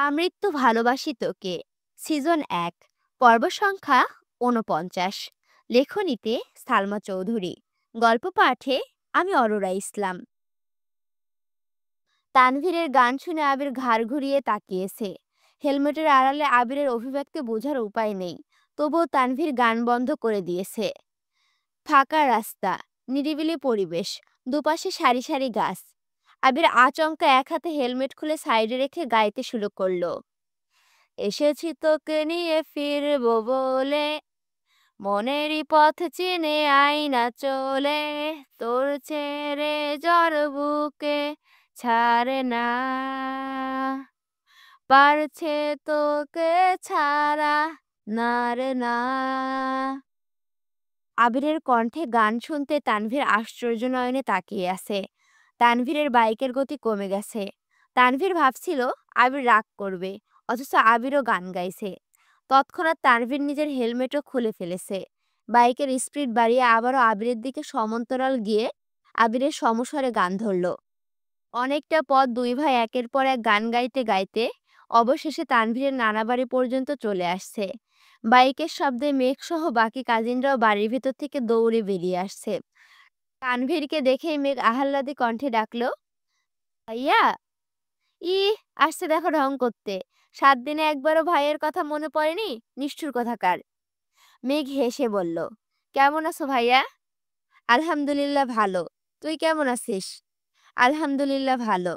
আমৃত্যু ভালোবাসি তোকে সিজন ১ পর্ব সংখ্যা ৪৯। লেখনীতে সালমা চৌধুরী। গল্প পাঠে আমি অরোরা ইসলাম। তানভীরের গান শুনে আবির ঘাড় ঘুরিয়ে তাকিয়েছে। হেলমেটের আড়ালে আবিরের অভিব্যক্তি বোঝার উপায় নেই, তবুও তানভীর গান বন্ধ করে দিয়েছে। ফাঁকা রাস্তা, নিরিবিলি পরিবেশ, দুপাশে সারি সারি গাছ। আবির আচমকা এক হাতে হেলমেট খুলে সাইডে রেখে গাইতে শুরু করলো। এসেছি তোকে নিয়ে ফিরবো বলে, মনেরই পথ চিনে আইনা চলে, তোর ছেড়ে জ্বর বুকে ছাড়ে না, পারছে তোকে ছাড়া না রে না। আবিরের কণ্ঠে গান শুনতে তানভীর আশ্চর্য নয়নে তাকিয়ে আছে। তানভীরের বাইকের গতি কমে গেছে। তানভীর ভাবছিল আবির রাগ করবে, অথচ আবিরও গান গাইছে। তৎক্ষণাৎ তানভীর নিজের হেলমেটও খুলে ফেলেছে। বাইকের স্পিড বাড়িয়ে আবারও আবিরের দিকে সমান্তরাল গিয়ে আবিরের সমস্বরে গান ধরল। অনেকটা পথ দুই ভাই একের পর এক গান গাইতে গাইতে অবশেষে তানভীরের নানা বাড়ি পর্যন্ত চলে আসছে। বাইকের শব্দে মেঘসহ বাকি কাজিনরাও বাড়ির ভেতর থেকে দৌড়ে বেরিয়ে আসছে। তানভীরকে দেখেই মেঘ আহ্লাদে কণ্ঠে ডাকলো, ভাইয়া। ই আসছে দেখো ঢং করতে। ৭ দিনে একবারও ভাইয়ের কথা মনে পড়েনি, নিষ্ঠুর কথাকার। মেঘ হেসে বলল, কেমন আছো ভাইয়া? আলহামদুলিল্লাহ ভালো। তুই কেমন আছিস? আলহামদুলিল্লাহ ভালো।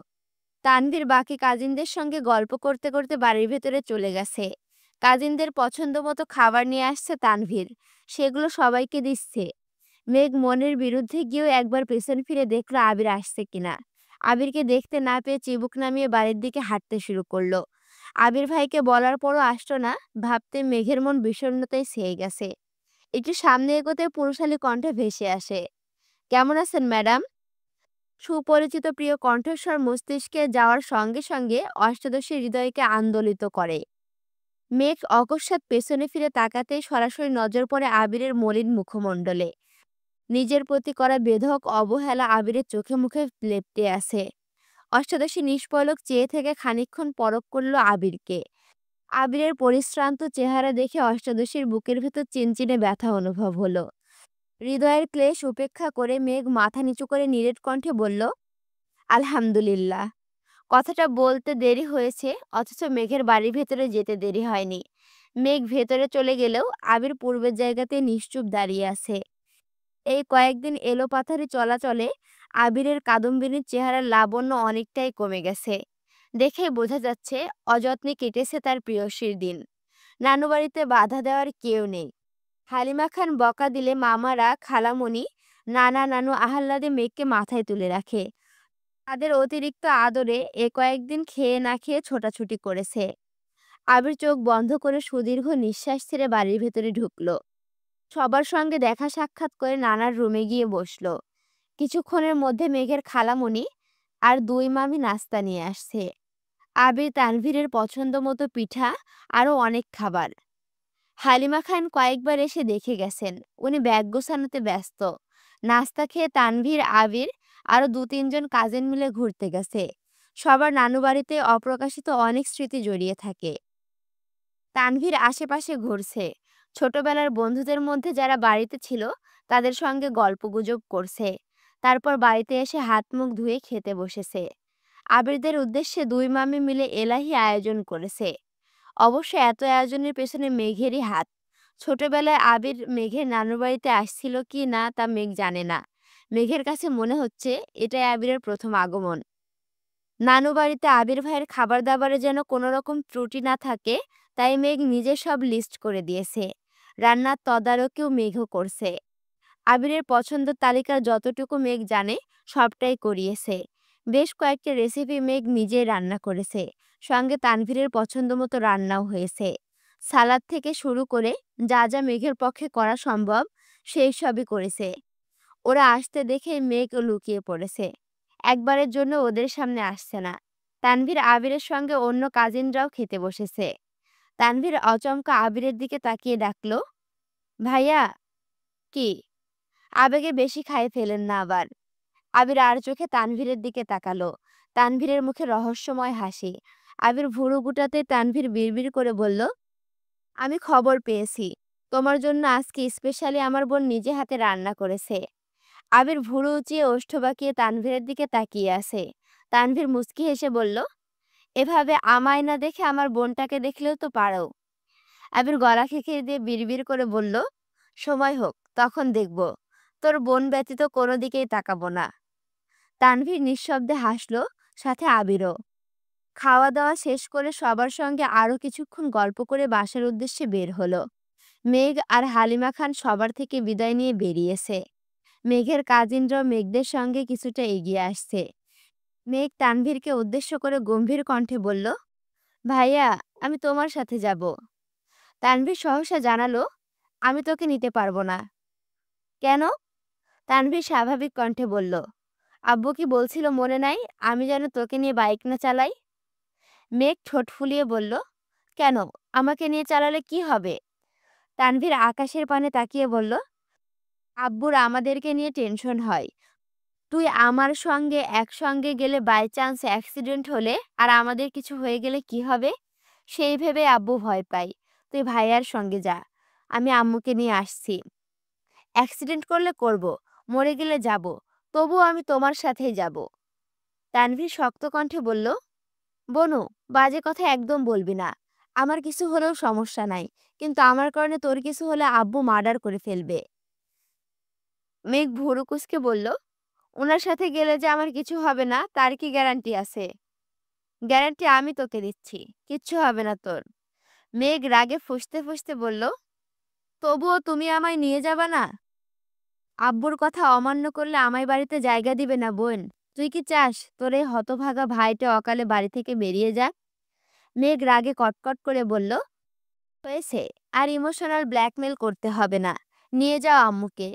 তানভীর বাকি কাজিনদের সঙ্গে গল্প করতে করতে বাড়ির ভেতরে চলে গেছে। কাজিনদের পছন্দ মতো খাবার নিয়ে আসছে তানভীর, সেগুলো সবাইকে দিচ্ছে। মেঘ মনের বিরুদ্ধে গিয়েও একবার পেছন ফিরে দেখলো আবির আসছে কিনা। আবিরকে দেখতে না পেয়ে চিবুক নামিয়ে বাড়ির দিকে হাঁটতে শুরু করলো। আবির ভাইকে বলার পরও আসতো না, ভাবতে মেঘের মন বিষণ্ণতায় ছেয়ে গেছে। একটু সামনে এগোতে পুরুষালী কণ্ঠে ভেসে আসে, কেমন আছেন ম্যাডাম? সুপরিচিত প্রিয় কণ্ঠস্বর মস্তিষ্কে যাওয়ার সঙ্গে সঙ্গে অষ্টাদশী হৃদয়কে আন্দোলিত করে। মেঘ অকস্মাৎ পেছনে ফিরে তাকাতেই সরাসরি নজর পড়ে আবিরের মলিন মুখমণ্ডলে। নিজের প্রতি করা বেধক অবহেলা আবিরের চোখে মুখে লেপ্টে আছে। অষ্টাদশী নিষ্পলক চেয়ে থেকে খানিকক্ষণ পরখ করল আবিরকে। আবিরের পরিশ্রান্ত চেহারা দেখে অষ্টাদশীর বুকের ভেতর চিনচিনে ব্যথা অনুভব হলো। হৃদয়ের ক্লেশ উপেক্ষা করে মেঘ মাথা নিচু করে নিরেট কণ্ঠে বলল, আলহামদুলিল্লাহ। কথাটা বলতে দেরি হয়েছে, অথচ মেঘের বাড়ির ভেতরে যেতে দেরি হয়নি। মেঘ ভেতরে চলে গেলেও আবির পূর্বের জায়গাতে নিশ্চুপ দাঁড়িয়ে আছে। এই কয়েকদিন এলোপাথারি চলাচলে আবিরের কাদম্বিনীর চেহারার লাবণ্য অনেকটাই কমে গেছে। দেখেই বোঝা যাচ্ছে অযত্নে কেটেছে তার প্রিয়সীর দিন। নানু বাড়িতে বাধা দেওয়ার কেউ নেই। হালিমা খান বকা দিলে মামারা, খালামণি, নানা নানু আহ্লাদে মেঘকে মাথায় তুলে রাখে। তাদের অতিরিক্ত আদরে কয়েকদিন খেয়ে না খেয়ে ছোটাছুটি করেছে। আবির চোখ বন্ধ করে সুদীর্ঘ নিঃশ্বাস ছেড়ে বাড়ির ভেতরে ঢুকলো। সবার সঙ্গে দেখা সাক্ষাৎ করে নানার রুমে গিয়ে বসলো। কিছুক্ষণের মধ্যে মেঘের খালামণি আর দুই মামি নাস্তা নিয়ে আসছে। আবির তানভীরের পছন্দ মতো পিঠা, আরও অনেক খাবার। হালিমা খান কয়েকবার এসে দেখে গেছেন, উনি ব্যাগ গোছানোতে ব্যস্ত। নাস্তা খেয়ে তানভীর, আবির আরও ২-৩ জন কাজিন মিলে ঘুরতে গেছে। সবার নানু বাড়িতে অপ্রকাশিত অনেক স্মৃতি জড়িয়ে থাকে। তানভীর আশেপাশে ঘুরছে। ছোটবেলার বন্ধুদের মধ্যে যারা বাড়িতে ছিল তাদের সঙ্গে গল্পগুজব করছে। তারপর বাড়িতে এসে হাত মুখ ধুয়ে খেতে বসেছে। আবিরদের উদ্দেশ্যে দুই মামি মিলে এলাহি আয়োজন করেছে। অবশ্য এত আয়োজনের পেছনে মেঘেরই হাত। ছোটবেলায় আবির মেঘের নানুর বাড়িতে আসছিল কি না তা মেঘ জানে না। মেঘের কাছে মনে হচ্ছে এটাই আবিরের প্রথম আগমন। নানু বাড়িতে আবির ভাইয়ের খাবার দাবারে যেন কোনো রকম ত্রুটি না থাকে, তাই মেঘ নিজে সব লিস্ট করে দিয়েছে। রান্নার তদারকিও মেঘও করছে। আবিরের পছন্দের তালিকার যতটুকু মেঘ জানে সবটাই করিয়েছে। বেশ কয়েকটা রেসিপি মেঘ নিজেই রান্না করেছে। সঙ্গে তানভীরের পছন্দ মতো রান্নাও হয়েছে। সালাদ থেকে শুরু করে যা যা মেঘের পক্ষে করা সম্ভব সেই সবই করেছে। ওরা আসতে দেখে মেঘ লুকিয়ে পড়েছে। একবারের জন্য ওদের সামনে আসছে না। তানভীর আবিরের সঙ্গে অন্য কাজিনরাও খেতে বসেছে। তানভীর আচমকা আবিরের দিকে তাকিয়ে ডাকলো, ভাইয়া। কি? আবেগে বেশি খায় ফেলেন না আবার। আবির আর চোখে তানভীরের দিকে তাকালো। তানভীরের মুখে রহস্যময় হাসি। আবির ভুরু গুটাতে তানভীর বিড়বিড় করে বলল, আমি খবর পেয়েছি। তোমার জন্য আজকে স্পেশালি আমার বোন নিজে হাতে রান্না করেছে। আবির ভুরু উঁচিয়ে ওষ্ঠ বাঁকিয়ে তানভীরের দিকে তাকিয়ে আছে। তানভীর মুচকি হেসে বলল, এভাবে আমায় না দেখে আমার বোনটাকে দেখলেও তো পারো। আবির গলা খেকিয়ে দিয়ে বিড়বিড় করে বলল, সময় হোক তখন দেখব। তোর বোন ব্যতীত কোনো দিকেই তাকাবো না। তানভীর নিঃশব্দে হাসলো, সাথে আবিরও। খাওয়া দাওয়া শেষ করে সবার সঙ্গে আরো কিছুক্ষণ গল্প করে বাসার উদ্দেশ্যে বের হলো। মেঘ আর হালিমা খান সবার থেকে বিদায় নিয়ে বেরিয়েছে। মেঘের কাজিনরাও মেঘদের সঙ্গে কিছুটা এগিয়ে আসছে। মেঘ তানভীরকে উদ্দেশ্য করে গম্ভীর কণ্ঠে বলল, ভাইয়া, আমি তোমার সাথে যাব। তানভীর সহসা জানালো, আমি তোকে নিতে পারবো না। কেন? তানভীর স্বাভাবিক কণ্ঠে বলল, আব্বু কি বলছিল মনে নাই আমি যেন তোকে নিয়ে বাইক না চালাই? মেঘ ঠোঁট ফুলিয়ে বলল, কেন, আমাকে নিয়ে চালালে কি হবে? তানভীর আকাশের পানে তাকিয়ে বলল, আব্বুর আমাদেরকে নিয়ে টেনশন হয়। তুই আমার সঙ্গে একসঙ্গে গেলে বাই চান্স অ্যাক্সিডেন্ট হলে আর আমাদের কিছু হয়ে গেলে কি হবে? সেই ভেবে আব্বু ভয় পায়। তুই ভাইয়ার সঙ্গে যা, আমি আম্মুকে নিয়ে আসছি। অ্যাক্সিডেন্ট করলে করব, মরে গেলে যাব, তবুও আমি তোমার সাথেই যাব। তানভীর শক্ত কণ্ঠে বলল, বনু, বাজে কথা একদম বলবি না। আমার কিছু হলেও সমস্যা নাই, কিন্তু আমার কারণে তোর কিছু হলে আব্বু মার্ডার করে ফেলবে। মেঘ ভুরু কুঁচকে বলল, ওনার সাথে গেলে যে আমার কিছু হবে না তার কি গ্যারান্টি আছে? গ্যারান্টি আমি তোকে দিচ্ছি, কিচ্ছু হবে না তোর। মেঘ রাগে ফুঁসতে ফুঁসতে বলল, তবুও তুমি আমায় নিয়ে যাবা না? আব্বুর কথা অমান্য করলে আমায় বাড়িতে জায়গা দিবে না বোন। তুই কি চাস তোর এই হতভাগা ভাইটা অকালে বাড়ি থেকে বেরিয়ে যাক? মেঘ রাগে কটকট করে বলল, হয়েছে, আর ইমোশনাল ব্ল্যাকমেল করতে হবে না। নিয়ে যাও আম্মুকে,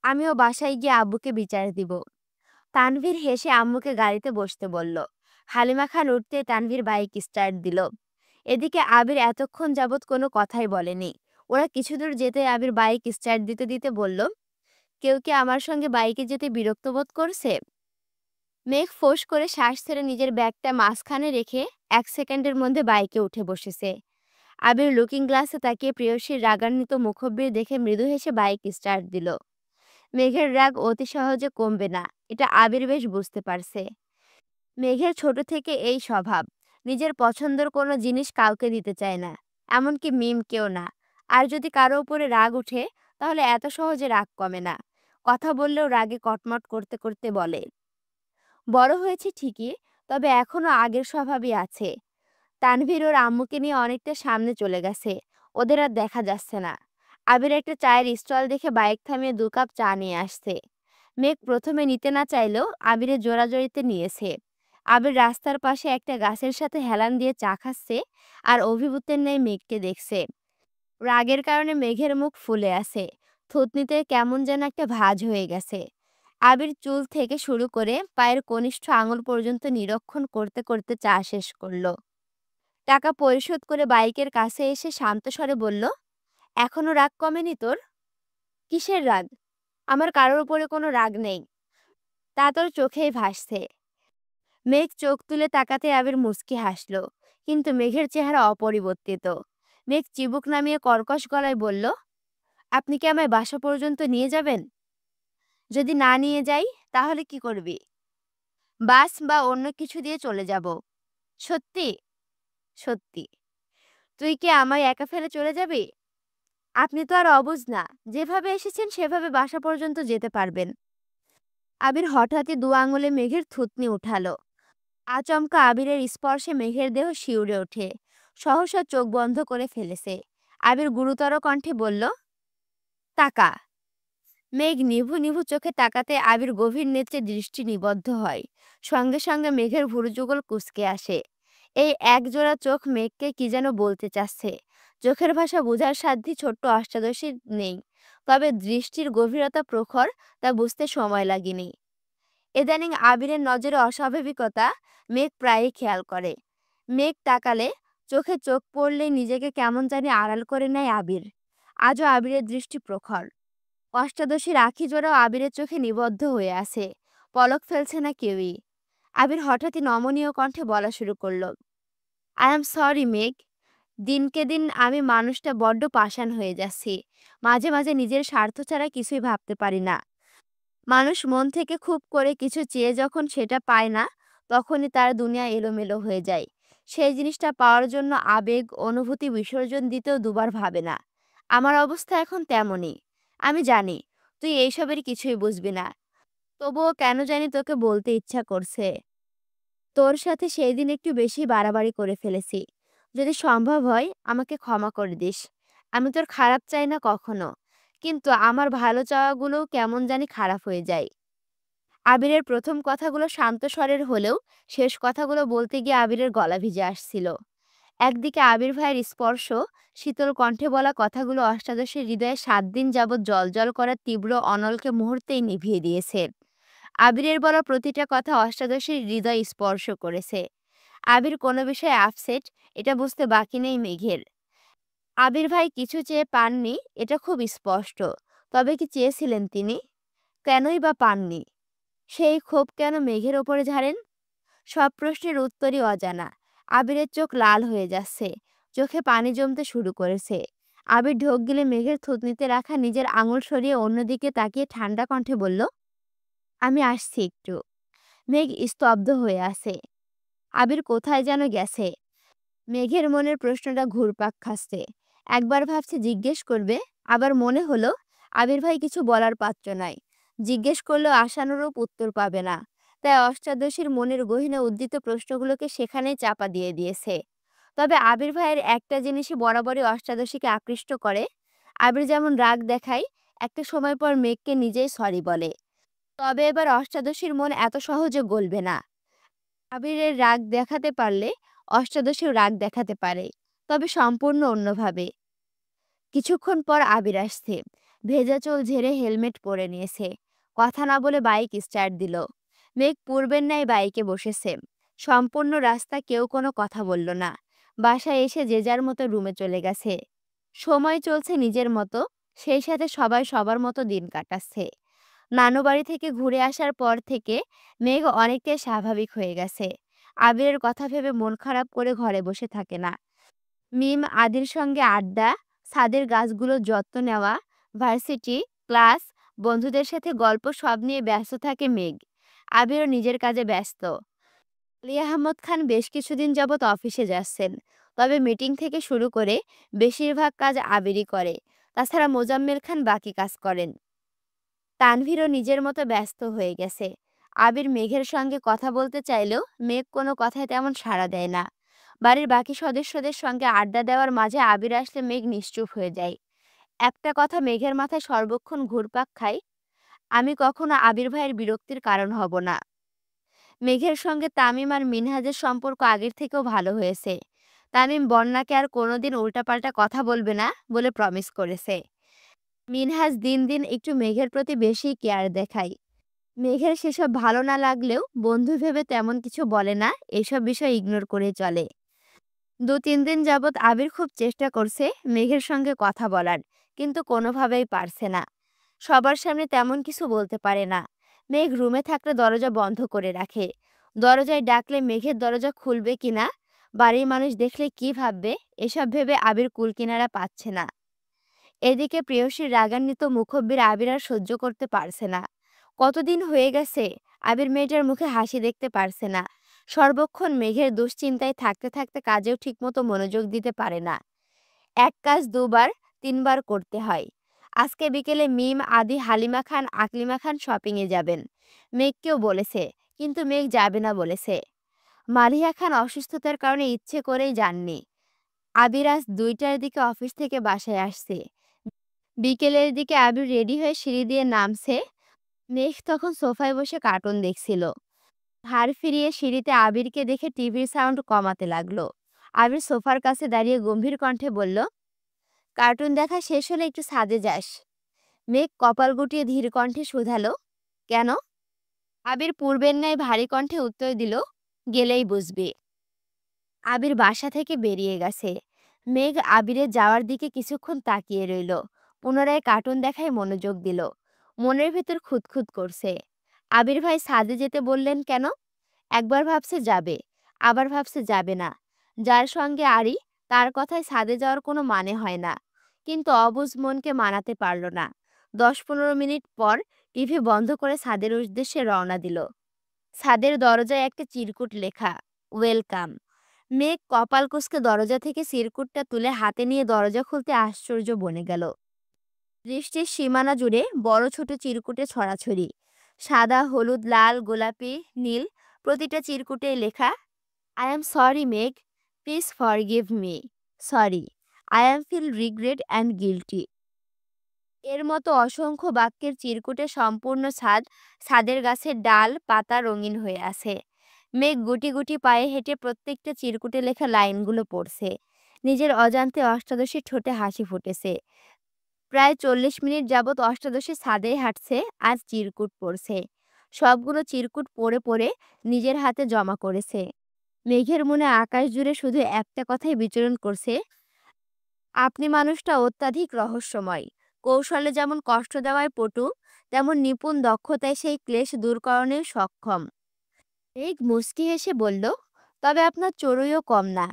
আমিও বাসায় গিয়ে আব্বুকে বিচার দিব। তানভীর হেসে আম্মুকে গাড়িতে বসতে বলল। হালিমা খান উঠতে তানভীর বাইক স্টার্ট দিল। এদিকে আবির এতক্ষণ যাবৎ কোনো কথাই বলেনি। ওরা কিছু দূর যেতে আবির বাইক স্টার্ট দিতে দিতে বলল, কেউ কি আমার সঙ্গে বাইকে যেতে বিরক্ত বোধ করছে? মেঘ ফোঁস করে শ্বাস ছেড়ে নিজের ব্যাগটা মাঝখানে রেখে 1 সেকেন্ডের মধ্যে বাইকে উঠে বসেছে। আবির লুকিং গ্লাসে তাকিয়ে প্রেয়সীর রাগান্বিত মুখবির দেখে মৃদু হেসে বাইক স্টার্ট দিল। মেঘের রাগ অতি সহজে কমবে না, এটা আবির বেশ বুঝতে পারছে। মেঘের ছোট থেকে এই স্বভাব, নিজের পছন্দের কোনো জিনিস কাউকে দিতে চায় না, এমনকি মিমকেও না। আর যদি কারো উপরে রাগ ওঠে, তাহলে এত সহজে রাগ কমে না। কথা বললেও রাগে কটমট করতে করতে বলে, বড় হয়েছে ঠিকই, তবে এখনো আগের স্বভাবই আছে। তানভীর ওর আম্মুকে নিয়ে অনেকটা সামনে চলে গেছে, ওদের আর দেখা যাচ্ছে না। আবির একটা চায়ের স্টল দেখে বাইক থামিয়ে 2 কাপ চা নিয়ে আসছে। মেঘ প্রথমে নিতে না চাইলেও আবিরের জোরাজোরিতে নিয়েছে। আবির রাস্তার পাশে একটা গাছের সাথে হেলান দিয়ে চা খাচ্ছে আর অভিভূতের ন্যায় মেঘকে দেখছে। রাগের কারণে মেঘের মুখ ফুলে আছে, থুতনিতে কেমন যেন একটা ভাঁজ হয়ে গেছে। আবির চুল থেকে শুরু করে পায়ের কনিষ্ঠ আঙুল পর্যন্ত নিরীক্ষণ করতে করতে চা শেষ করলো। টাকা পরিশোধ করে বাইকের কাছে এসে শান্ত স্বরে বলল, এখনো রাগ কমেনি তোর? কিসের রাগ? আমার কারোর উপরে কোনো রাগ নেই, তা তোর চোখেই ভাসছে। মেঘ চোখ তুলে তাকাতে আবির মুচকি হাসল, কিন্তু মেঘের চেহারা অপরিবর্তিত। মেঘ চিবুক নামিয়ে কর্কশ গলায় বলল, আপনি কি আমায় বাসা পর্যন্ত নিয়ে যাবেন? যদি না নিয়ে যাই তাহলে কি করবি? বাস বা অন্য কিছু দিয়ে চলে যাব। সত্যি? সত্যি। তুই কি আমায় একা ফেলে চলে যাবি? আপনি তো আর অবুঝ না, যেভাবে এসেছেন সেভাবে বাসা পর্যন্ত যেতে পারবেন। আবির হঠাৎই 2 আঙুলে মেঘের থুতনি উঠালো। আচমকা আবিরের স্পর্শে মেঘের দেহ শিউরে ওঠে, সহসা চোখ বন্ধ করে ফেলেছে। আবির গুরুতর কণ্ঠে বলল, তাকা। মেঘ নিভু নিভু চোখে তাকাতে আবির গভীর নেত্রে দৃষ্টি নিবদ্ধ হয়। সঙ্গে সঙ্গে মেঘের ভুরুযুগল কুঁচকে আসে। এই একজোড়া চোখ মেঘকে কি যেন বলতে চাচ্ছে। চোখের ভাষা বোঝার সাধ্যি ছোট্ট অষ্টাদশীর নেই, তবে দৃষ্টির গভীরতা প্রখর, তা বুঝতে সময় লাগেনি। ইদানিং আবিরের নজরে অস্বাভাবিকতা মেঘ প্রায়ই খেয়াল করে। মেঘ তাকালে, চোখে চোখ পড়লেই নিজেকে কেমন জানি আড়াল করে নেয় আবির। আজও আবিরের দৃষ্টি প্রখর। অষ্টাদশীর আখি জোড়াও আবিরের চোখে নিবদ্ধ হয়ে আছে, পলক ফেলছে না কেউই। আবির হঠাৎই নমনীয় কণ্ঠে বলা শুরু করল, আই এম সরি মেঘ। দিনকে দিন আমি মানুষটা বড্ড পাষাণ হয়ে যাচ্ছি। মাঝে মাঝে নিজের স্বার্থ ছাড়া কিছুই ভাবতে পারি না। মানুষ মন থেকে খুব করে কিছু চেয়ে যখন সেটা পায় না, তখনই তার দুনিয়া এলোমেলো হয়ে যায়। সেই জিনিসটা পাওয়ার জন্য আবেগ, অনুভূতি বিসর্জন দিতেও দুবার ভাবে না। আমার অবস্থা এখন তেমনই। আমি জানি তুই এইসবের কিছুই বুঝবি না। তবুও কেন জানি তোকে বলতে ইচ্ছা করছে। তোর সাথে সেই দিন একটু বেশি বাড়াবাড়ি করে ফেলেছি। যদি সম্ভব হয় আমাকে ক্ষমা করে দিস। আমি তোর খারাপ চাই না কখনো। কিন্তু আমার ভালো চাওয়াগুলোও কেমন জানি খারাপ হয়ে যায়। আবিরের প্রথম কথাগুলো শান্ত স্বরের হলেও শেষ কথাগুলো বলতে গিয়ে আবিরের গলা ভিজে আসছিল। একদিকে আবির ভাইয়ের স্পর্শ, শীতল কণ্ঠে বলা কথাগুলো অষ্টাদশের হৃদয়ে 7 দিন যাবৎ জ্বলজ্বল করা তীব্র অনলকে মুহূর্তেই নিভিয়ে দিয়েছে। আবিরের বলা প্রতিটা কথা অষ্টাদশের হৃদয় স্পর্শ করেছে। আবির কোনো বিষয়ে আপসেট, এটা বুঝতে বাকি নেই মেঘের। আবির ভাই কিছু চেয়ে পাননি, এটা খুব স্পষ্ট। তবে কি চেয়েছিলেন তিনি? কেনই বা পাননি? সেই ক্ষোভ কেন মেঘের ওপরে ঝাড়েন? সব প্রশ্নের উত্তরই অজানা। আবিরের চোখ লাল হয়ে যাচ্ছে, চোখে পানি জমতে শুরু করেছে। আবির ঢোক গিলে মেঘের থুতনিতে রাখা নিজের আঙুল সরিয়ে অন্যদিকে তাকিয়ে ঠান্ডা কণ্ঠে বলল, আমি আসছি একটু। মেঘ স্তব্ধ হয়ে আছে। আবির কোথায় যেন গেছে। মেঘের মনের প্রশ্নটা ঘুরপাক খাচ্ছে। একবার ভাবছে জিজ্ঞেস করবে, আবার মনে হলো আবির ভাই কিছু বলার পাত্র নাই। জিজ্ঞেস করলেও আশানুরূপ উত্তর পাবে না। তাই অষ্টাদশীর মনের গহীনে উদ্দিত প্রশ্নগুলোকে সেখানেই চাপা দিয়ে দিয়েছে। তবে আবির ভাইয়ের একটা জিনিসই বরাবরই অষ্টাদশীকে আকৃষ্ট করে। আবির যেমন রাগ দেখায়, একটা সময় পর মেঘকে নিজেই সরি বলে। তবে এবার অষ্টাদশীর মন এত সহজে গলবে না। আবিরের রাগ দেখাতে পারলে অষ্টাদশীও রাগ দেখাতে পারে, তবে সম্পূর্ণ অন্যভাবে। কিছুক্ষণ পর আবির আসছে। ভেজা চুল ঝেড়ে হেলমেট পরে নিয়েছে। কথা না বলে বাইক স্টার্ট দিল। মেঘ পূর্বের ন্যায় বাইকে বসেছে। সম্পূর্ণ রাস্তা কেউ কোনো কথা বলল না। বাসায় এসে যে যার মতো রুমে চলে গেছে। সময় চলছে নিজের মতো, সেই সাথে সবাই সবার মতো দিন কাটাচ্ছে। নানু বাড়ি থেকে ঘুরে আসার পর থেকে মেঘ অনেকটাই স্বাভাবিক হয়ে গেছে। আবিরের কথা ভেবে মন খারাপ করে ঘরে বসে থাকে না। মিম আদির সঙ্গে আড্ডা, ছাদের গাছগুলোর যত্ন নেওয়া, ভার্সিটি, ক্লাস, বন্ধুদের সাথে গল্প সব নিয়ে ব্যস্ত থাকে মেঘ। আবিরও নিজের কাজে ব্যস্ত। আলী আহমদ খান বেশ কিছুদিন যাবৎ অফিসে যাচ্ছেন। তবে মিটিং থেকে শুরু করে বেশিরভাগ কাজ আবিরই করে। তাছাড়া মোজাম্মেল খান বাকি কাজ করেন। তানভীরও নিজের মতো ব্যস্ত হয়ে গেছে। আবির মেঘের সঙ্গে কথা বলতে চাইলেও মেঘ কোনো কথায় তেমন সাড়া দেয় না। বাড়ির বাকি সদস্যদের সঙ্গে আড্ডা দেওয়ার মাঝে আবির আসলে মেঘ নিশ্চুপ হয়ে যায়। একটা কথা মেঘের মাথায় সর্বক্ষণ ঘুরপাক খায়, আমি কখনো আবির ভাইয়ের বিরক্তির কারণ হব না। মেঘের সঙ্গে তামিম আর মিনহাজের সম্পর্ক আগের থেকেও ভালো হয়েছে। তামিম বন্যাকে আর কোনোদিন উল্টাপাল্টা কথা বলবে না বলে প্রমিস করেছে। মিনহাজ দিন দিন একটু মেঘের প্রতি বেশি কেয়ার দেখায়। মেঘের সেসব ভালো না লাগলেও বন্ধু ভেবে তেমন কিছু বলে না, এসব বিষয় ইগনোর করে চলে। 2-3 দিন যাবৎ আবির খুব চেষ্টা করছে মেঘের সঙ্গে কথা বলার, কিন্তু কোনোভাবেই পারছে না। সবার সামনে তেমন কিছু বলতে পারে না। মেঘ রুমে থাকলে দরজা বন্ধ করে রাখে। দরজায় ডাকলে মেঘের দরজা খুলবে কিনা, বাড়ির মানুষ দেখলে কি ভাববে, এসব ভেবে আবির কুলকিনারা পাচ্ছে না। এদিকে প্রেয়সীর রাগান্বিত মুখব্বির আবির আর সহ্য করতে পারছে না। কতদিন হয়ে গেছে আবির মেয়েটার মুখে হাসি দেখতে পারছে না। সর্বক্ষণ মেঘের দুশ্চিন্তায় থাকতে থাকতে কাজেও ঠিকমতো মনোযোগ দিতে পারে না। এক কাজ দুবার, তিনবার করতে হয়। আজকে বিকেলে মিম, আদি, হালিমা খান, আকলিমা খান শপিংয়ে যাবেন। মেঘকেও বলেছে, কিন্তু মেঘ যাবে না বলেছে। মালিহা খান অসুস্থতার কারণে ইচ্ছে করেই যাননি। আবির আজ 2টার দিকে অফিস থেকে বাসায় আসছে। বিকেলের দিকে আবির রেডি হয়ে সিঁড়ি দিয়ে নামছে। মেঘ তখন সোফায় বসে কার্টুন দেখছিল। ঘাড় ফিরিয়ে সিঁড়িতে আবিরকে দেখে টিভির সাউন্ড কমাতে লাগলো। আবির সোফার কাছে দাঁড়িয়ে গম্ভীর কণ্ঠে বলল, কার্টুন দেখা শেষ হলে একটু ছাদে যাস। মেঘ কপাল গুটিয়ে ধীর কণ্ঠে শুধালো, কেন? আবির পূর্বের ন্যায় ভারী কণ্ঠে উত্তর দিল, গেলেই বুঝবি। আবির বাসা থেকে বেরিয়ে গেছে। মেঘ আবিরের যাওয়ার দিকে কিছুক্ষণ তাকিয়ে রইল। পুনরায় কার্টুন দেখায় মনোযোগ দিল। মনের ভেতর খুঁতখুত করছে। আবির ভাই ছাদে যেতে বললেন কেন? একবার ভাবছে যাবে, আবার ভাবছে যাবে না। যার সঙ্গে আড়ি তার কথায় ছাদে যাওয়ার কোনো মানে হয় না। কিন্তু অবুঝ মনকে মানাতে পারল না। 10-15 মিনিট পর টিভি বন্ধ করে ছাদের উদ্দেশ্যে রওনা দিল। ছাদের দরজায় একটা চিরকুট লেখা, ওয়েলকাম। মেঘ কপাল কুঁচকে দরজা থেকে চিরকুটটা তুলে হাতে নিয়ে দরজা খুলতে আশ্চর্য বনে গেল। দৃষ্টির সীমানা জুড়ে বড় ছোট চিরকুটে ছড়াছড়ি, সাদা, হলুদ, লাল, গোলাপি, নীল। প্রতিটা চিরকুটে লেখা, I am sorry Megh, please forgive me, sorry, I am feel regret and guilty. এর মতো অসংখ্য বাক্যের চিরকুটে সম্পূর্ণ ছাদ, ছাদের গাছের ডাল পাতা রঙিন হয়ে আছে। মেঘ গুটি গুটি পায়ে হেঁটে প্রত্যেকটা চিরকুটে লেখা লাইনগুলো পড়ছে। নিজের অজান্তে অষ্টাদশীর ঠোঁটে হাসি ফুটেছে। প্রায় 40 মিনিট যাবৎ অষ্টাদশী ছাদেই হাঁটছে আর চিরকুট পড়ছে। সবগুলো চিরকুট পড়ে পড়ে নিজের হাতে জমা করেছে। মেঘের মনে আকাশ জুড়ে শুধু একটা কথাই বিচরণ করছে, আপনি মানুষটা অত্যাধিক রহস্যময়। কৌশলে যেমন কষ্ট দেওয়ায় পটু, তেমন নিপুণ দক্ষতায় সেই ক্লেশ দূরকরণেও সক্ষম। মেঘ মুচকি হেসে বলল, তবে আপনার চড়ুইও কম না।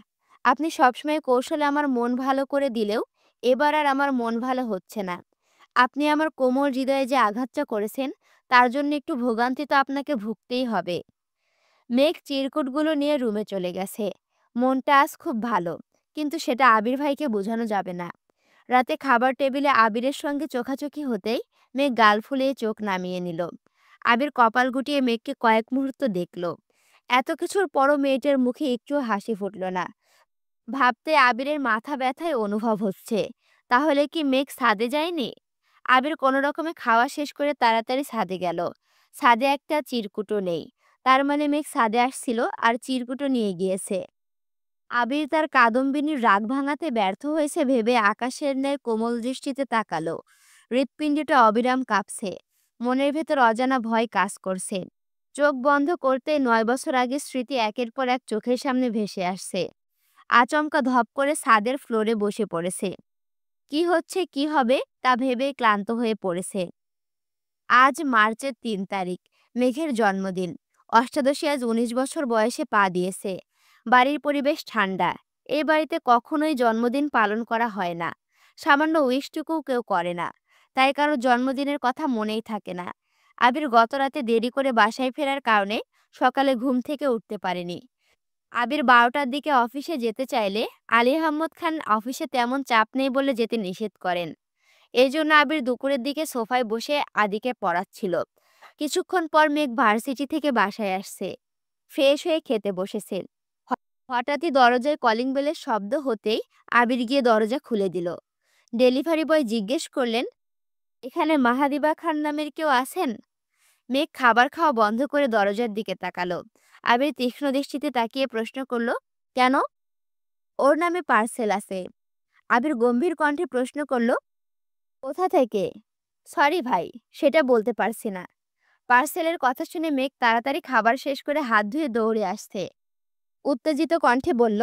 আপনি সবসময় কৌশলে আমার মন ভালো করে দিলেও এবার আর আমার মন ভালো হচ্ছে না। আপনি আমার কোমল হৃদয়ে যে আঘাতটা করেছেন, তার জন্য একটু ভোগান্তি তো আপনাকে ভুগতেই হবে। মেঘ চিরকুটগুলো নিয়ে রুমে চলে গেছে। মনটা আজ খুব ভালো, কিন্তু সেটা আবির ভাইকে বোঝানো যাবে না। রাতে খাবার টেবিলে আবিরের সঙ্গে চোখাচোখি হতেই মেঘ গাল ফুলিয়ে চোখ নামিয়ে নিল। আবির কপাল গুটিয়ে মেঘকে কয়েক মুহূর্ত দেখল। এত কিছুর পরও মেয়েটার মুখে একটুও হাসি ফুটল না। ভাবতে আবিরের মাথা ব্যথায় অনুভব হচ্ছে। তাহলে কি মেঘ ছাদে যায়নি? আবির কোনো রকমে খাওয়া শেষ করে তাড়াতাড়ি ছাদে গেল। ছাদে একটা চিরকুটও নেই। তার মানে মেঘ ছাদে আসছিল আর চিরকুটও নিয়ে গিয়েছে। আবির তার কাদম্বিনীর রাগ ভাঙাতে ব্যর্থ হয়েছে ভেবে আকাশের ন্যায় কোমল দৃষ্টিতে তাকালো। হৃৎপিণ্ডটা অবিরাম কাঁপছে। মনের ভেতর অজানা ভয় কাজ করছে। চোখ বন্ধ করতে 9 বছর আগের স্মৃতি একের পর এক চোখের সামনে ভেসে আসছে। আচমকা ধপ করে ছাদের ফ্লোরে বসে পড়েছে। কি হচ্ছে কি হবে তা ভেবেই ক্লান্ত হয়ে পড়েছে। আজ মার্চের 3 তারিখ, মেঘের জন্মদিন। অষ্টাদশী আজ 19 বছর বয়সে পা দিয়েছে। বাড়ির পরিবেশ ঠান্ডা। এই বাড়িতে কখনোই জন্মদিন পালন করা হয় না। সামান্য উইশটুকুও কেউ করে না। তাই কারো জন্মদিনের কথা মনেই থাকে না। আবির গতরাতে দেরি করে বাসায় ফেরার কারণে সকালে ঘুম থেকে উঠতে পারেনি। আবির 12টার দিকে অফিসে যেতে চাইলে আলী আহমদ খান অফিসে তেমন চাপ নেই বলে যেতে নিষেধ করেন। এই জন্য আবির দুপুরের দিকে সোফায় বসে আদিকে পড়াচ্ছিল। কিছুক্ষণ পর মেঘ ভার্সিটি থেকে বাসায় আসছে। ফ্রেশ হয়ে খেতে বসেছে। হঠাৎই দরজায় কলিং বেলের শব্দ হতেই আবির গিয়ে দরজা খুলে দিল। ডেলিভারি বয় জিজ্ঞেস করলেন, এখানে মাহাদিবা খান নামের কেউ আছেন? মেঘ খাবার খাওয়া বন্ধ করে দরজার দিকে তাকালো। আবির তীক্ষ্ণ দৃষ্টিতে তাকিয়ে প্রশ্ন করল, কেন? ওর নামে পার্সেল আছে। আবির গম্ভীর কণ্ঠে প্রশ্ন করল, কোথা থেকে? সরি ভাই, সেটা বলতে পারছি না। পার্সেলের কথা শুনে মেঘ তাড়াতাড়ি খাবার শেষ করে হাত ধুয়ে দৌড়ে আসছে। উত্তেজিত কণ্ঠে বলল,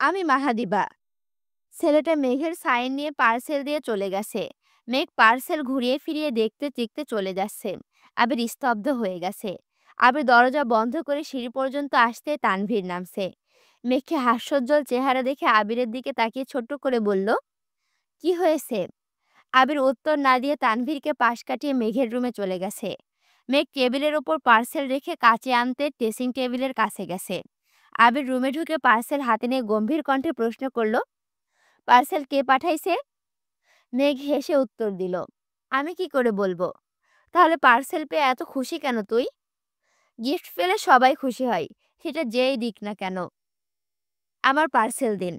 আমি মাহাদিবা। ছেলেটা মেঘের সাইন নিয়ে পার্সেল দিয়ে চলে গেছে। মেঘ পার্সেল ঘুরিয়ে ফিরিয়ে দেখতে দেখতে চলে যাচ্ছে। আবির স্তব্ধ হয়ে গেছে। আবির দরজা বন্ধ করে সিঁড়ি পর্যন্ত আসতে তানভীর নামছে। মেঘকে হাস্যোজ্জ্বল চেহারা দেখে আবিরের দিকে তাকিয়ে ছোট্ট করে বলল, কি হয়েছে? আবির উত্তর না দিয়ে তানভীরকে পাশ কাটিয়ে মেঘের রুমে চলে গেছে। মেঘ টেবিলের ওপর পার্সেল রেখে কাছে আনতে ড্রেসিং টেবিলের কাছে গেছে। আবির রুমে ঢুকে পার্সেল হাতে নিয়ে গম্ভীর কণ্ঠে প্রশ্ন করল, পার্সেল কে পাঠাইছে? মেঘ হেসে উত্তর দিল, আমি কি করে বলবো? তাহলে পার্সেল পেয়ে এত খুশি কেন তুই? গিফট পেলে সবাই খুশি হয়, সেটা যেই দিক না কেন। আমার পার্সেল দিন।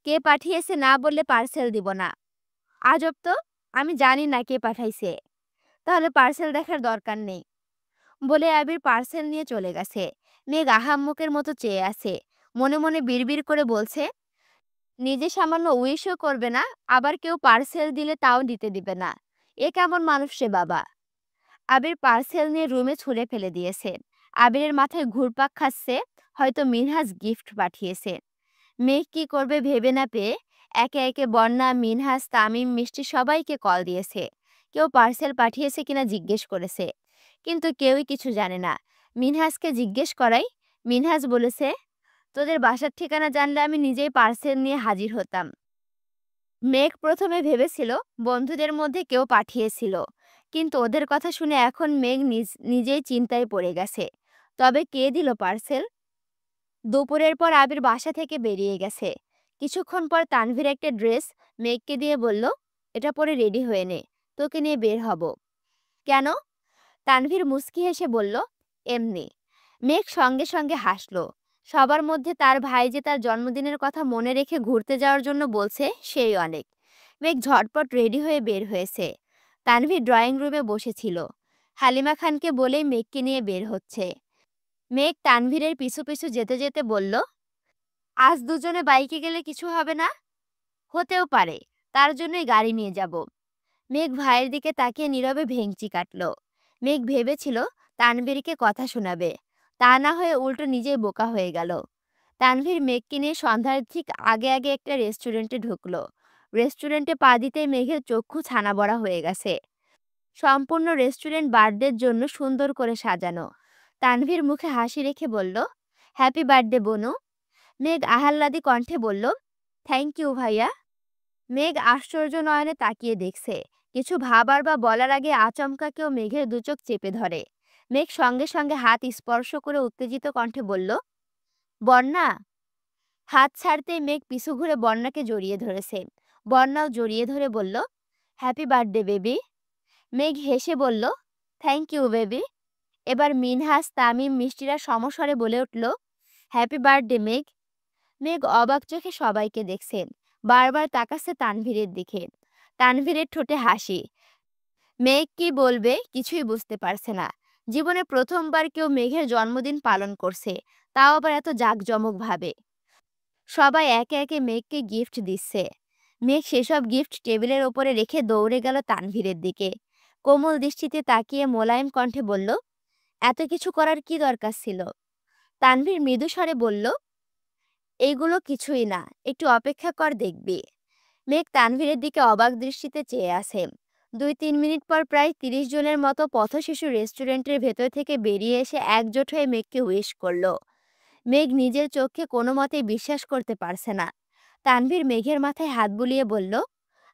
কে পাঠিয়েছে না বললে পার্সেল দিব না। আজব তো, আমি জানি না কে পাঠাইছে। তাহলে পার্সেল দেখার দরকার নেই, বলে আবির পার্সেল নিয়ে চলে গেছে। মেঘ আহাম্মকের মতো চেয়ে আছে। মনে মনে বিড়বিড় করে বলছে, নিজে সামান্য উইশও করবে না, আবার কেউ পার্সেল দিলে তাও দিতে দিবে না। এ কেমন মানুষ রে বাবা। আবির পার্সেল নিয়ে রুমে ছুঁড়ে ফেলে দিয়েছে। আবিরের মাথায় ঘুরপাক খাচ্ছে, হয়তো মিনহাজ গিফট পাঠিয়েছে। মেঘ কি করবে ভেবে না পেয়ে একে একে বন্যা, মিনহাজ, তামিম, মিষ্টি সবাইকে কল দিয়েছে। কেউ পার্সেল পাঠিয়েছে কিনা জিজ্ঞেস করেছে, কিন্তু কেউই কিছু জানে না। মিনহাজকে জিজ্ঞেস করাই মিনহাজ বলেছে, তোদের বাসার ঠিকানা জানলে আমি নিজেই পার্সেল নিয়ে হাজির হতাম। মেঘ প্রথমে ভেবেছিল বন্ধুদের মধ্যে কেউ পাঠিয়েছিল, কিন্তু ওদের কথা শুনে এখন মেঘ নিজেই চিন্তায় পড়ে গেছে। তবে কে দিল পার্সেল? দুপুরের পর আবির বাসা থেকে বেরিয়ে গেছে। কিছুক্ষণ পর তানভীর একটা ড্রেস মেঘকে দিয়ে বলল, এটা পরে রেডি হয়ে নে, তোকে নিয়ে বের হব। কেন? তানভীর মুচকি হেসে বলল, এমনি। মেঘ সঙ্গে সঙ্গে হাসল। সবার মধ্যে তার ভাই যে তার জন্মদিনের কথা মনে রেখে ঘুরতে যাওয়ার জন্য বলছে, সেই অনেক। মেঘ ঝটপট রেডি হয়ে বের হয়েছে। তানভীর ড্রয়িং রুমে বসেছিল। হালিমা খানকে বলেই মেঘকে নিয়ে বের হচ্ছে। মেঘ তানভীরের পিছু পিছু যেতে যেতে বলল, আজ দুজনে বাইকে গেলে কিছু হবে না? হতেও পারে, তার জন্যই গাড়ি নিয়ে যাব। মেঘ ভাইয়ের দিকে তাকিয়ে নীরবে ভেংচি কাটল। মেঘ ভেবেছিল তানভীরকে কথা শোনাবে, তা না হয়ে উল্টো নিজেই বোকা হয়ে গেল। তানভীর মেঘকে নিয়ে সন্ধ্যার ঠিক আগে আগে একটা রেস্টুরেন্টে ঢুকলো। রেস্টুরেন্টে পা দিতেই মেঘের চক্ষু ছানা বড়া হয়ে গেছে। সম্পূর্ণ রেস্টুরেন্ট বার্থডের জন্য সুন্দর করে সাজানো। তানভীর মুখে হাসি রেখে বলল, হ্যাপি বার্থডে বনু। মেঘ আহ্লাদী কণ্ঠে বলল, থ্যাংক ইউ ভাইয়া। মেঘ আশ্চর্য নয়নে তাকিয়ে দেখছে। কিছু ভাবার বা বলার আগে আচমকা কেউ মেঘের দুচোখ চেপে ধরে। মেঘ সঙ্গে সঙ্গে হাত স্পর্শ করে উত্তেজিত কণ্ঠে বলল, বন্যা। হাত ছাড়তেই মেঘ পিছু ঘুরে বন্যাকে জড়িয়ে ধরেছে। বন্যাও জড়িয়ে ধরে বলল, হ্যাপি বার্থডে বেবি। মেঘ হেসে বলল, থ্যাংক ইউ বেবি। এবার মিনহাস, তামিম, মিষ্টিরা সমস্বরে বলে উঠল, হ্যাপি বার্থডে মেঘ। মেঘ অবাক চোখে সবাইকে দেখছেন। বারবার তাকাচ্ছে তানভীরের দিকে। তানভীরের ঠোঁটে হাসি। মেঘ কি বলবে কিছুই বুঝতে পারছে না। জীবনে প্রথমবার কেউ মেঘের জন্মদিন পালন করছে, তাও আবার এত জাঁকজমক ভাবে। সবাই একে একে মেঘকে গিফট দিচ্ছে। মেঘ সেসব গিফট টেবিলের ওপরে রেখে দৌড়ে গেল তানভীরের দিকে। কোমল দৃষ্টিতে তাকিয়ে মোলায়েম কণ্ঠে বলল, এত কিছু করার কি দরকার ছিল? তানভীর মৃদু স্বরে বলল, এইগুলো কিছুই না, একটু অপেক্ষা কর দেখবি। মেঘ তানভীরের দিকে অবাক দৃষ্টিতে চেয়ে আছে। 2-3 মিনিট পর প্রায় 30 জনের মতো পথশিশু রেস্টুরেন্টের ভেতর থেকে বেরিয়ে এসে একজোট হয়ে মেঘকে উইশ করলো। মেঘ নিজের চোখে কোনো মতেই বিশ্বাস করতে পারছে না। তানভীর মেঘের মাথায় হাত বুলিয়ে বলল,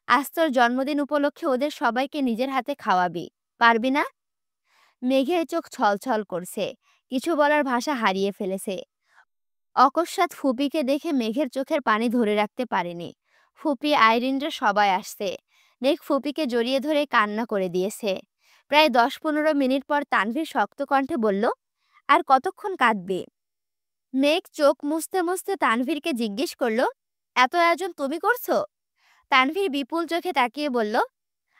আজ তোর জন্মদিন উপলক্ষে ওদের সবাইকে নিজের হাতে খাওয়াবি, পারবি না? মেঘের চোখ ছলছল করছে। কিছু বলার ভাষা হারিয়ে ফেলেছে। অকস্মাৎ ফুপিকে দেখে মেঘের চোখের পানি ধরে রাখতে পারেনি। ফুপি, আইরিনরা সবাই আসছে। মেঘ ফুপিকে জড়িয়ে ধরে কান্না করে দিয়েছে। প্রায় 10-15 মিনিট পর তানভীর শক্ত কণ্ঠে বলল, আর কতক্ষণ কাঁদবে? মেঘ চোখ মুছতে মুছতে তানভীরকে জিজ্ঞেস করলো, এত আয়োজন তুমি করছো? তানভীর বিপুল চোখে তাকিয়ে বলল,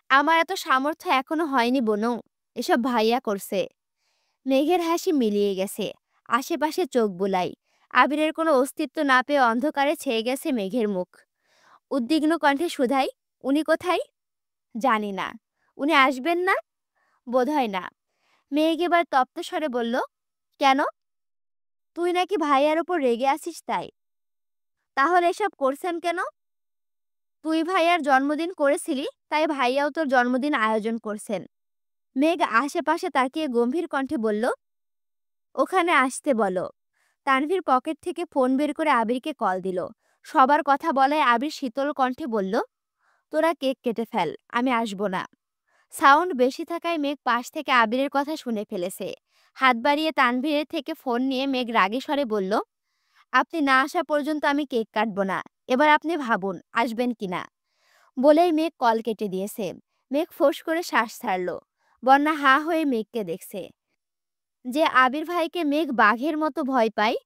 আমার এত সামর্থ্য এখনো হয়নি বনু, এসব ভাইয়া করছে। মেঘের হাসি মিলিয়ে গেছে। আশেপাশে চোখ বুলাই। আবিরের কোনো অস্তিত্ব না পেয়ে অন্ধকারে ছেয়ে গেছে মেঘের মুখ। উদ্বিগ্ন কণ্ঠে শুধাই, উনি কোথায়? জানি না। উনি আসবেন না? বোধহয় না। মেঘ এবার তপ্ত স্বরে বলল, কেন? তুই নাকি ভাইয়ার উপর রেগে আছিস তাই? তাহলে এসব করছেন কেন? তুই ভাইয়ার জন্মদিন করেছিলি, তাই ভাইয়াও তোর জন্মদিন আয়োজন করছেন। মেঘ আশেপাশে তাকিয়ে গম্ভীর কণ্ঠে বলল, ওখানে আসতে বলো। তানভীর পকেট থেকে ফোন বের করে আবিরকে কল দিল। সবার কথা বলায় আবির শীতল কণ্ঠে বলল, তোরা কেক কেটে ফেল, আমি আসবো না। সাউন্ড বেশি থাকায় মেঘ পাশ থেকে আবিরের কথা শুনে ফেলেছে। হাত বাড়িয়ে তানভীরের থেকে ফোন নিয়ে মেঘ রাগে স্বরে বলল, আপনি না আসা পর্যন্ত আমি কেক কাটবো না। এবার আপনি ভাবুন আসবেন কিনা। বলেই মেঘ কল কেটে দিয়েছে। মেঘ ফোঁস করে শ্বাস ছাড়ল। বন্যা হা হয়ে মেঘকে দেখছে। যে আবির ভাইকে মেঘ বাঘের মতো ভয় পায়,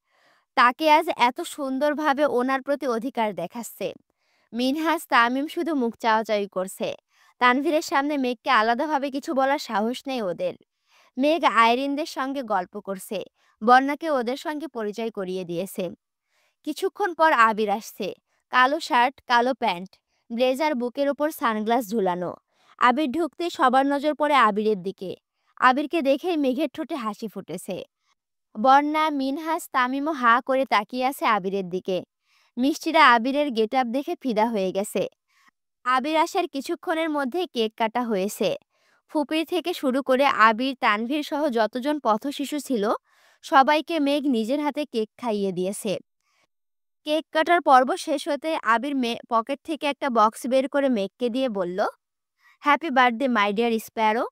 তাকে আজ এত সুন্দরভাবে ওনার প্রতি অধিকার দেখাচ্ছে। মিনহাস, তামিম শুধু মুখ চাওয়াচাওয়ি করছে। তানভীরের সামনে মেঘকে আলাদাভাবে কিছু বলার সাহস নেই ওদের। মেঘ আইরিনদের সঙ্গে গল্প করছে। বন্যাকে ওদের সঙ্গে পরিচয় করিয়ে দিয়েছে। কিছুক্ষণ পর আবির আসছে। কালো শার্ট, কালো প্যান্ট, ব্লেজার, বুকের ওপর সানগ্লাস ঝুলানো। আবির ঢুকতেই সবার নজর পড়ে আবিরের দিকে। আবিরকে দেখেই মেঘের ঠোঁটে হাসি ফুটেছে। বন্যা, মিনহাস, তামিমও হা করে তাকিয়ে আছে আবিরের দিকে। মিষ্টিরা আবিরের গেটআপ দেখে ফিদা হয়ে গেছে। আবির আসার কিছুক্ষণের মধ্যেই কেক কাটা হয়েছে। ফুপির থেকে শুরু করে আবির, তানভীর সহ যতজন পথশিশু ছিল, সবাইকে মেঘ নিজের হাতে কেক খাইয়ে দিয়েছে। কেক কাটার পর্ব শেষ হতে আবির পকেট থেকে একটা বক্স বের করে মেঘকে দিয়ে বলল, happy birthday my dear Sparrow.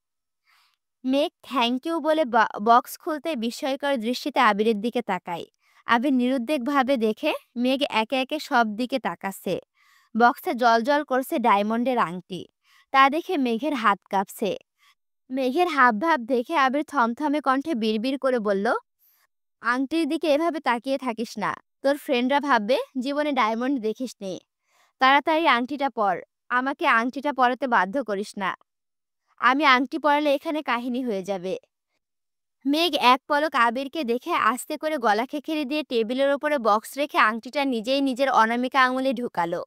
মেঘ থ্যাংক ইউ বলে বক্স খুলতে বিস্ময়কর দৃষ্টিতে আবিরের দিকে তাকায়। আবির নিরুদ্বেগভাবে দেখে মেঘ একে একে সব দিকে তাকাচ্ছে। বক্সে জল করছে ডায়মন্ডের আংটি। তা দেখে মেঘের হাত কাঁপছে। মেঘের হাবভাব দেখে আবির থমথমে কণ্ঠে বিড়বিড় করে বলল, আংটির দিকে এভাবে তাকিয়ে থাকিস না। তোর ফ্রেন্ডরা ভাববে জীবনে ডায়মন্ড দেখিস নি। তাড়াতাড়ি আংটিটা পর। আমাকে আংটিটা পরাতে বাধ্য করিস না। আমি আংটি পরালে এখানে কাহিনী হয়ে যাবে। মেঘ এক পলক আবিরকে দেখে আস্তে করে গলা খেকিয়ে দিয়ে টেবিলের ওপরে বক্স রেখে আংটিটা নিজেই নিজের অনামিকা আঙুলে ঢুকালো।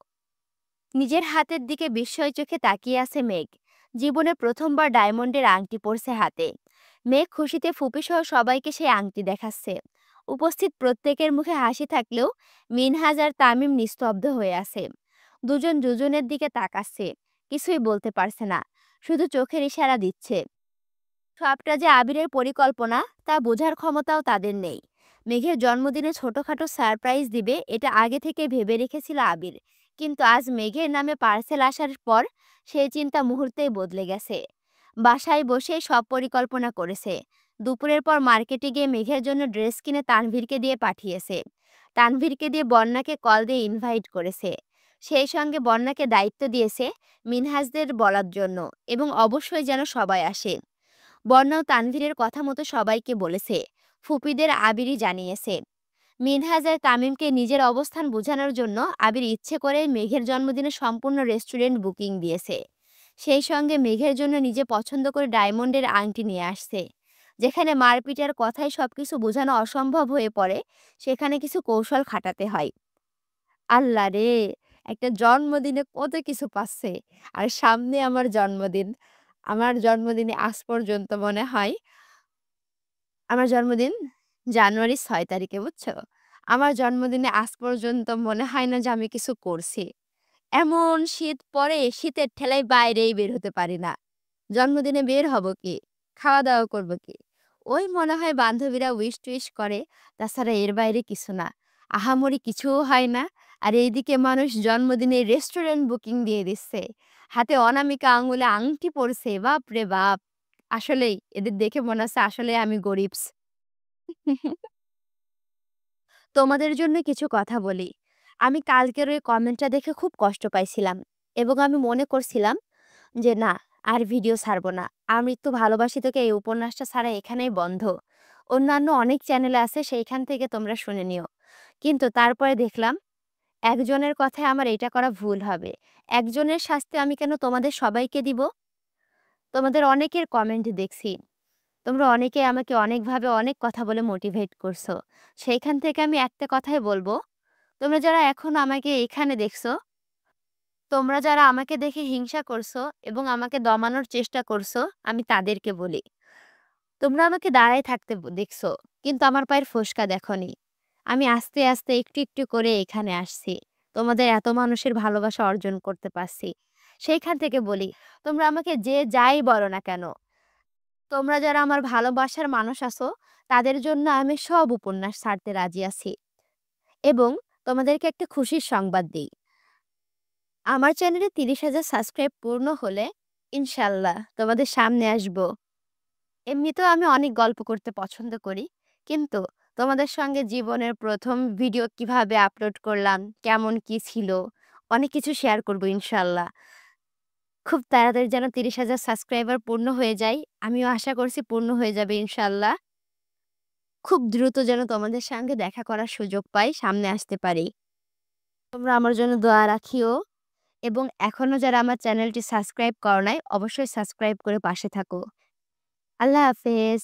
নিজের হাতের দিকে বিস্ময় চোখে তাকিয়ে আছে মেঘ। জীবনে প্রথমবার ডায়মন্ডের আংটি পরছে হাতে। মেঘ খুশিতে ফুপিসহ সবাইকে সেই আংটি দেখাচ্ছে। উপস্থিত প্রত্যেকের মুখে হাসি থাকলেও মিনহাজ আর তামিম নিস্তব্ধ হয়ে আছে। দুজন দুজনের দিকে তাকাচ্ছে, কিছুই বলতে পারছে না, শুধু চোখের ইশারা দিচ্ছে। সবটা যে আবিরের পরিকল্পনা তা বোঝার ক্ষমতাও তাদের নেই। মেঘের জন্মদিনে ছোটখাটো সারপ্রাইজ দিবে এটা আগে থেকে ভেবে রেখেছিল আবির, কিন্তু আজ মেঘের নামে পার্সেল আসার পর সেই চিন্তা মুহূর্তেই বদলে গেছে। বাসায় বসে সব পরিকল্পনা করেছে। দুপুরের পর মার্কেটে গিয়ে মেঘের জন্য ড্রেস কিনে তানভীরকে দিয়ে পাঠিয়েছে। তানভীরকে দিয়ে বন্যাকে কল দিয়ে ইনভাইট করেছে। সেই সঙ্গে বন্যাকে দায়িত্ব দিয়েছে মিনহাজদের বলার জন্য, এবং অবশ্যই যেন সবাই আসে। বন্যাও তানভীরের কথা মতো সবাইকে বলেছে। ফুপিদের আবিরই জানিয়েছে। মিনহাজ আর তামিমকে নিজের অবস্থান বোঝানোর জন্য আবির ইচ্ছে করে মেঘের জন্মদিনে সম্পূর্ণ রেস্টুরেন্ট বুকিং দিয়েছে। সেই সঙ্গে মেঘের জন্য নিজে পছন্দ করে ডায়মন্ডের আংটি নিয়ে আসছে। যেখানে মারপিটের কথায় সবকিছু বোঝানো অসম্ভব হয়ে পড়ে, সেখানে কিছু কৌশল খাটাতে হয়। আল্লাহ রে, একটা জন্মদিনে কত কিছু পাচ্ছে, আর সামনে আমার জন্মদিন। আমার জন্মদিনে আজ পর্যন্ত মনে হয়, আমার জন্মদিন জানুয়ারি ৬ তারিখে, বুঝছো? আমার জন্মদিনে আজ পর্যন্ত মনে হয় না যে আমি কিছু করছি। এমন শীত পড়ে, শীতের ঠেলায় বাইরেই বের হতে পারি না। জন্মদিনে বের হব কি? খাওয়া-দাওয়া করব কি? ওই মনে হয় বান্ধবীরা উইশ-টুইশ করে, তাছাড়া এর বাইরে কিছু না। আহামরি কিছুও হয় না। আর এইদিকে মানুষ জন্মদিনে রেস্টুরেন্ট বুকিং দিয়ে দিচ্ছে। হাতে অনামিকা আঙুলে আংটি পরছে। বাপরে বাপ! আসলেই এদের দেখে মনে হচ্ছে আসলেই আমি গরিবস। তোমাদের জন্য কিছু কথা বলি। আমি কালকের ওই কমেন্টটা দেখে খুব কষ্ট পাইছিলাম, এবং আমি মনে করছিলাম যে না, আর ভিডিও ছাড়ব না। আমৃত্যু ভালোবাসি তোকে এই উপন্যাসটা ছাড়া এখানেই বন্ধ। অন্যান্য অনেক চ্যানেলে আছে, সেইখান থেকে তোমরা শুনে নিও। কিন্তু তারপরে দেখলাম একজনের কথায় আমার এটা করা ভুল হবে। একজনের শাস্তি আমি কেন তোমাদের সবাইকে দিব? তোমাদের অনেকের কমেন্ট দেখছি। তোমরা অনেকে আমাকে অনেকভাবে অনেক কথা বলে মোটিভেট করছো। সেইখান থেকে আমি একটা কথাই বলবো, তোমরা যারা এখনো আমাকে এখানে দেখছো, তোমরা যারা আমাকে দেখে হিংসা করছো এবং আমাকে দমানোর চেষ্টা করছো, আমি তাদেরকে বলি, তোমরা আমাকে দাঁড়ায় থাকতে দেখছো, কিন্তু আমার পায়ের ফোস্কা দেখোনি। আমি আস্তে আস্তে একটু একটু করে এখানে আসছি। তোমাদের এত মানুষের ভালোবাসা অর্জন করতে পারছি। সেইখান থেকে বলি, তোমরা আমাকে যে যাই বলো না কেন, তোমরা যারা আমার ভালোবাসার মানুষ আছো, তাদের জন্য আমি সব উপন্যাস ছাড়তে রাজি আছি। এবং তোমাদেরকে একটা খুশির সংবাদ দিই। আমার চ্যানেলে ৩০,০০০ সাবস্ক্রাইব পূর্ণ হলে ইনশাল্লাহ তোমাদের সামনে আসবো। এমনিতেও আমি অনেক গল্প করতে পছন্দ করি, কিন্তু তোমাদের সঙ্গে জীবনের প্রথম ভিডিও কিভাবে আপলোড করলাম, কেমন কি ছিল, অনেক কিছু শেয়ার করব ইনশাল্লাহ। খুব তাড়াতাড়ি যেন ৩০,০০০ সাবস্ক্রাইবার পূর্ণ হয়ে যায়। আমিও আশা করছি পূর্ণ হয়ে যাবে ইনশাল্লাহ। খুব দ্রুত যেন তোমাদের সঙ্গে দেখা করার সুযোগ পাই, সামনে আসতে পারি। তোমরা আমার জন্য দোয়া রাখিও, এবং এখনো যারা আমার চ্যানেলটি সাবস্ক্রাইব করো নাই, অবশ্যই সাবস্ক্রাইব করে পাশে থাকো। আল্লাহ হাফেজ।